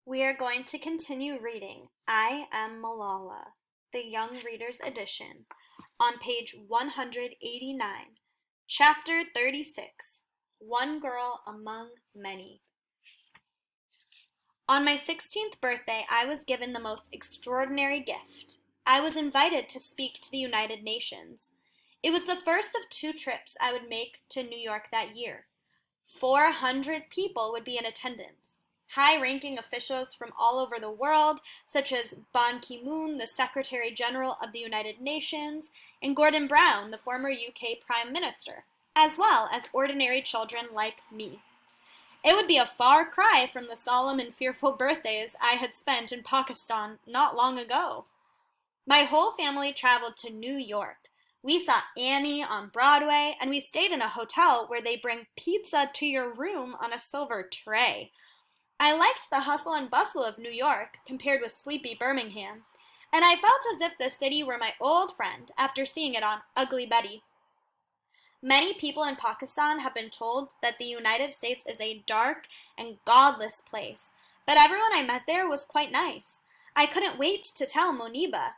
We are going to continue reading I Am Malala, the Young Readers Edition, on page 189, chapter 36, One Girl Among Many. On my 16th birthday, I was given the most extraordinary gift. I was invited to speak to the United Nations. It was the first of 2 trips I would make to New York that year. 400 people would be in attendance. High-ranking officials from all over the world, such as Ban Ki-moon, the Secretary General of the United Nations, and Gordon Brown, the former UK Prime Minister, as well as ordinary children like me. It would be a far cry from the solemn and fearful birthdays I had spent in Pakistan not long ago. My whole family traveled to New York. We saw Annie on Broadway, and we stayed in a hotel where they bring pizza to your room on a silver tray. I liked the hustle and bustle of New York compared with sleepy Birmingham, and I felt as if the city were my old friend after seeing it on Ugly Betty. Many people in Pakistan have been told that the United States is a dark and godless place, but everyone I met there was quite nice. I couldn't wait to tell Moniba.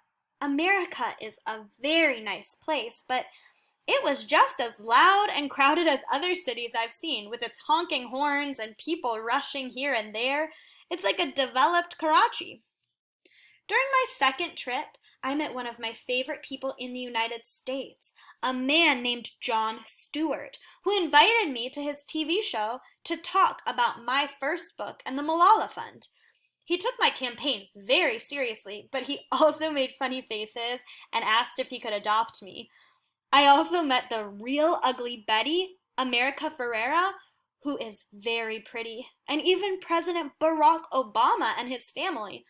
America is a very nice place, but it was just as loud and crowded as other cities I've seen, with its honking horns and people rushing here and there. It's like a developed Karachi. During my second trip, I met one of my favorite people in the United States, a man named Jon Stewart, who invited me to his TV show to talk about my first book and the Malala Fund. He took my campaign very seriously, but he also made funny faces and asked if he could adopt me. I also met the real Ugly Betty, America Ferrera, who is very pretty, and even President Barack Obama and his family.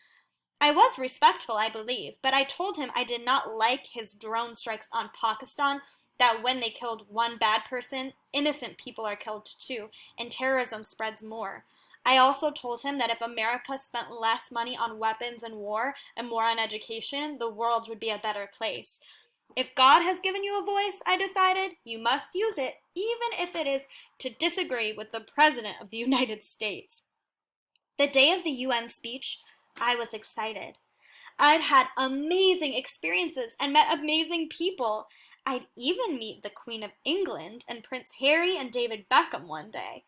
I was respectful, I believe, but I told him I did not like his drone strikes on Pakistan, that when they killed one bad person, innocent people are killed too, and terrorism spreads more. I also told him that if America spent less money on weapons and war and more on education, the world would be a better place. If God has given you a voice, I decided, you must use it, even if it is to disagree with the President of the United States. The day of the UN speech, I was excited. I'd had amazing experiences and met amazing people. I'd even meet the Queen of England and Prince Harry and David Beckham one day.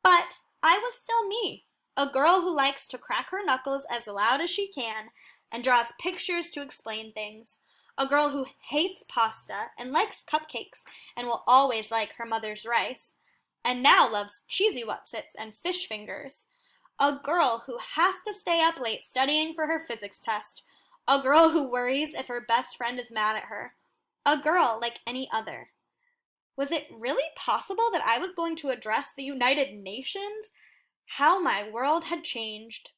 But I was still me, a girl who likes to crack her knuckles as loud as she can and draws pictures to explain things. A girl who hates pasta and likes cupcakes and will always like her mother's rice, and now loves cheesy wutsits and fish fingers. A girl who has to stay up late studying for her physics test. A girl who worries if her best friend is mad at her. A girl like any other. Was it really possible that I was going to address the United Nations? How my world had changed.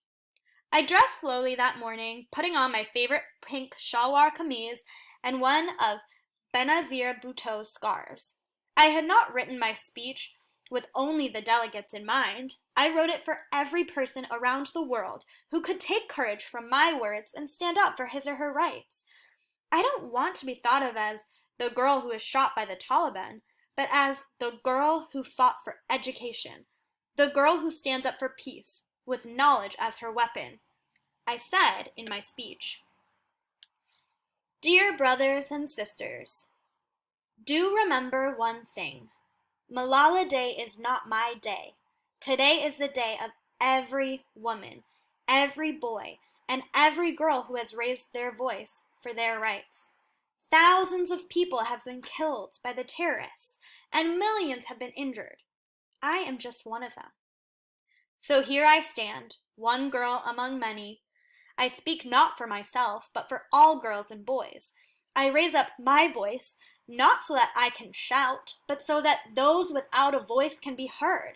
I dressed slowly that morning, putting on my favorite pink shalwar kameez and one of Benazir Bhutto's scarves. I had not written my speech with only the delegates in mind. I wrote it for every person around the world who could take courage from my words and stand up for his or her rights. I don't want to be thought of as the girl who was shot by the Taliban, but as the girl who fought for education, the girl who stands up for peace, with knowledge as her weapon. I said in my speech, Dear brothers and sisters, do remember one thing. Malala Day is not my day. Today is the day of every woman, every boy, and every girl who has raised their voice for their rights. Thousands of people have been killed by the terrorists, and millions have been injured. I am just one of them. So here I stand, one girl among many. I speak not for myself, but for all girls and boys. I raise up my voice, not so that I can shout, but so that those without a voice can be heard.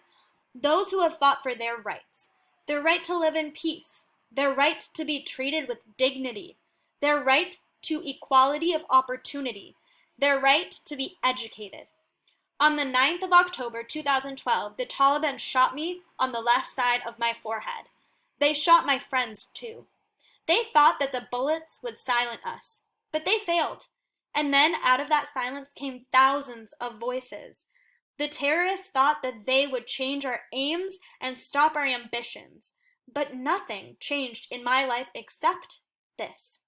Those who have fought for their rights, their right to live in peace, their right to be treated with dignity, their right to equality of opportunity, their right to be educated. On the 9th of October 2012, the Taliban shot me on the left side of my forehead. They shot my friends too. They thought that the bullets would silence us, but they failed. And then out of that silence came thousands of voices. The terrorists thought that they would change our aims and stop our ambitions. But nothing changed in my life except this.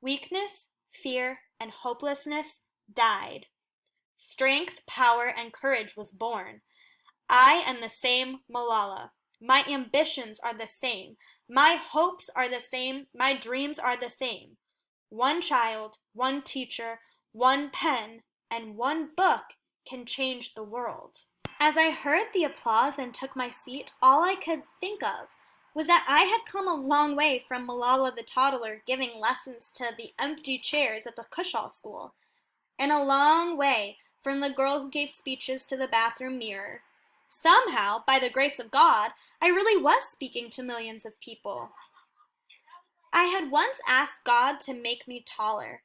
Weakness, fear, and hopelessness died. Strength, power, and courage was born. I am the same Malala. My ambitions are the same. My hopes are the same. My dreams are the same. One child, one teacher, one pen, and one book can change the world. As I heard the applause and took my seat, all I could think of was that I had come a long way from Malala the toddler giving lessons to the empty chairs at the Cushall School, and a long way from the girl who gave speeches to the bathroom mirror. Somehow, by the grace of God, I really was speaking to millions of people. I had once asked God to make me taller.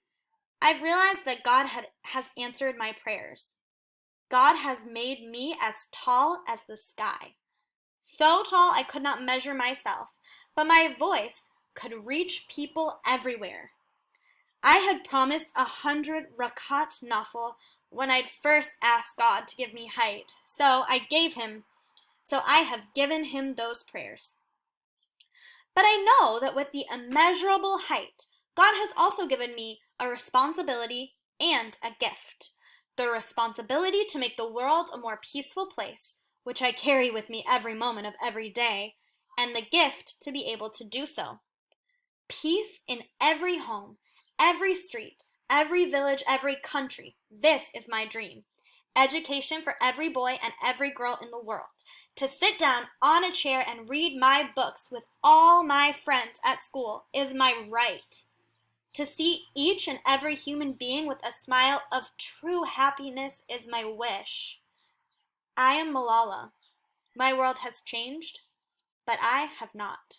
I've realized that God has answered my prayers. God has made me as tall as the sky. So tall I could not measure myself, but my voice could reach people everywhere. I had promised 100 rakat nafil when I'd first asked God to give me height, so I have given him those prayers. But I know that with the immeasurable height, God has also given me a responsibility and a gift. The responsibility to make the world a more peaceful place, which I carry with me every moment of every day, and the gift to be able to do so. Peace in every home, every street, every village, every country. This is my dream. Education for every boy and every girl in the world. To sit down on a chair and read my books with all my friends at school is my right. To see each and every human being with a smile of true happiness is my wish. I am Malala. My world has changed, but I have not.